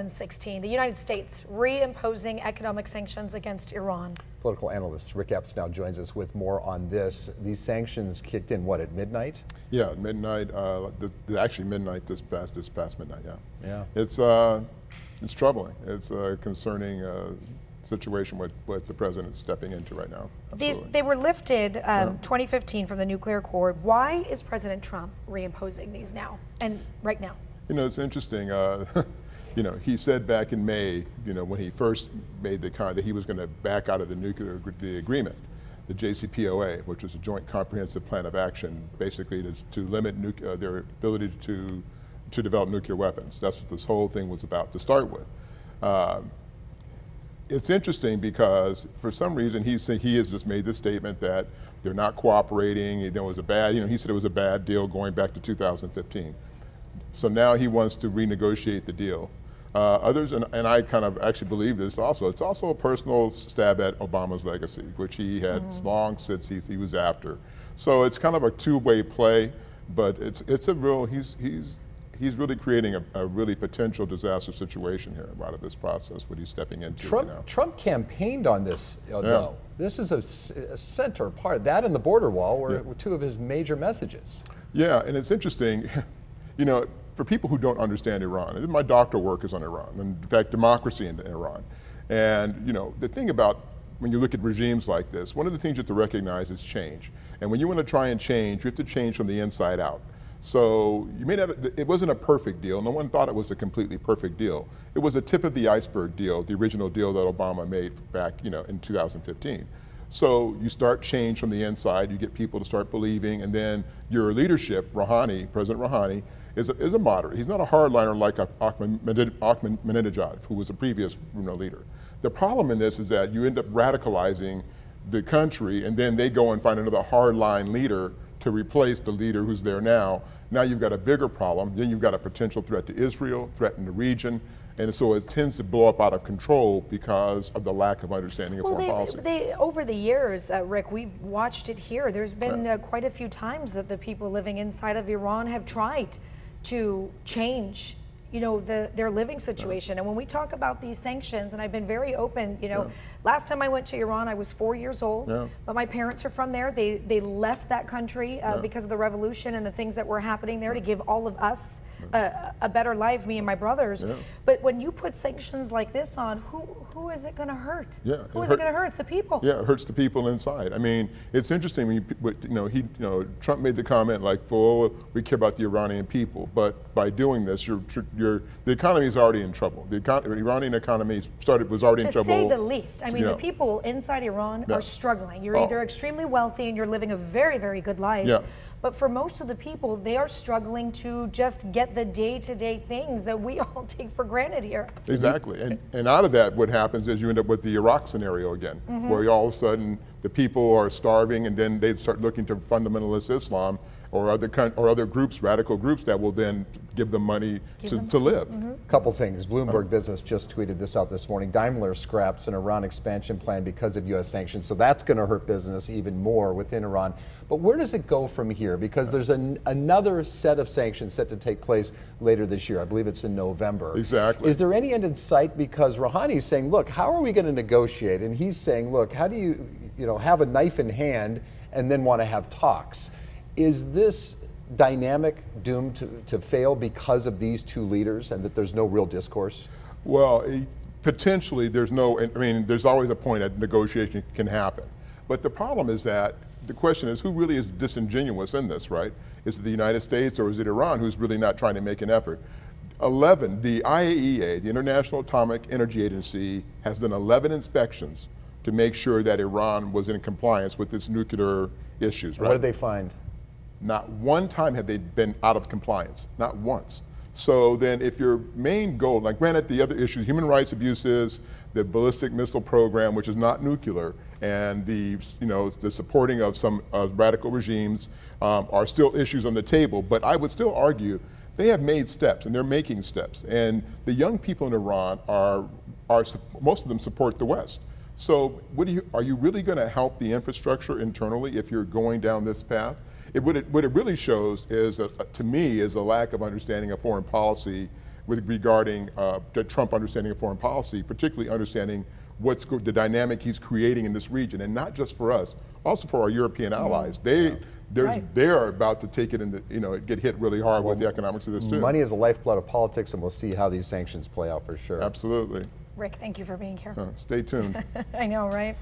2016, the United States reimposing economic sanctions against Iran. Political analyst Rick Epps now joins us with more on this. These sanctions kicked in, what, at midnight? Yeah, midnight. Actually, midnight this past midnight. Yeah. Yeah. It's troubling. It's a concerning situation what the president's stepping into right now. They were lifted 2015 from the nuclear accord. Why is President Trump reimposing these now and right now? You know, it's interesting. You know, he said back in May, you know, when he first made the comment that he was going to back out of the agreement, the JCPOA, which was a Joint Comprehensive Plan of Action, basically to limit their ability to develop nuclear weapons. That's what this whole thing was about to start with. It's interesting because for some reason he has just made this statement that they're not cooperating. It was a bad, he said it was a bad deal going back to 2015. So now he wants to renegotiate the deal. Others, and I kind of actually believe this also, it's also a personal stab at Obama's legacy, which he had long since he was after. So it's kind of a two-way play, but it's a real, he's really creating a really potential disaster situation here out of this process, what he's stepping into right now. Trump campaigned on this, though. This is a center part. That and the border wall were two of his major messages. Yeah, and it's interesting, you know, for people who don't understand Iran, my doctoral work is on Iran, and in fact, democracy in Iran. And you know, the thing about when you look at regimes like this, one of the things you have to recognize is change. And when you want to try and change, you have to change from the inside out. So you may not, it wasn't a perfect deal. No one thought it was a completely perfect deal. It was a tip of the iceberg deal, the original deal that Obama made back, you know, in 2015. So you start change from the inside, you get people to start believing, and then your leadership, President Rouhani, is a moderate. He's not a hardliner like Ahmadinejad, who was a previous leader. The problem in this is that you end up radicalizing the country, and then they go and find another hardline leader to replace the leader who's there now. Now you've got a bigger problem. Then you've got a potential threat to Israel, threat in the region, and so it tends to blow up out of control because of the lack of understanding of foreign policy. Over the years, Rick, we've watched it here. There's been quite a few times that the people living inside of Iran have tried to change, you know, their living situation. And when we talk about these sanctions, and I've been very open, you know, last time I went to Iran, I was 4 years old, but my parents are from there. They left that country because of the revolution and the things that were happening there to give all of us a better life, me and my brothers. But when you put sanctions like this on, who is it going to hurt? Who is it going to hurt? It's the people. Yeah, it hurts the people inside. I mean, it's interesting when Trump made the comment like, "Well, we care about the Iranian people," but by doing this, the economy is already in trouble. The Iranian economy was already in trouble. To say the least. I mean, the people inside Iran are struggling. You're either extremely wealthy and you're living a very, very good life. But for most of the people, they are struggling to just get the day-to-day things that we all take for granted here. Exactly, and out of that, what happens is you end up with the Iraq scenario again, where all of a sudden the people are starving, and then they start looking to fundamentalist Islam or other groups, radical groups, that will then give them money to live. Couple things. Bloomberg Business just tweeted this out this morning. Daimler scraps an Iran expansion plan because of U.S. sanctions, so that's going to hurt business even more within Iran. But where does it go from here? Because there's another set of sanctions set to take place later this year. I believe it's in November. Exactly. Is there any end in sight? Because Rouhani's saying, look, how are we going to negotiate? And he's saying, look, how do you have a knife in hand and then want to have talks? Is this dynamic doomed to fail because of these two leaders and that there's no real discourse? Well, potentially there's always a point that negotiation can happen. But the problem is that the question is, who really is disingenuous in this, right? Is it the United States or is it Iran who's really not trying to make an effort? The IAEA, the International Atomic Energy Agency, has done 11 inspections to make sure that Iran was in compliance with its nuclear issues, right? What did they find? Not one time have they been out of compliance, not once. So then if your main goal, like granted the other issues, human rights abuses, the ballistic missile program, which is not nuclear, and the supporting of some radical regimes are still issues on the table, but I would still argue they have made steps and they're making steps. And the young people in Iran most of them support the West. So are you really going to help the infrastructure internally if you're going down this path? What it really shows is, to me, is a lack of understanding of foreign policy with regarding the Trump understanding of foreign policy, particularly understanding the dynamic he's creating in this region, and not just for us, also for our European allies. They're about to take it into, get hit really hard with the economics of this too. Money is the lifeblood of politics, and we'll see how these sanctions play out for sure. Absolutely. Rick, thank you for being here. Stay tuned. I know, right?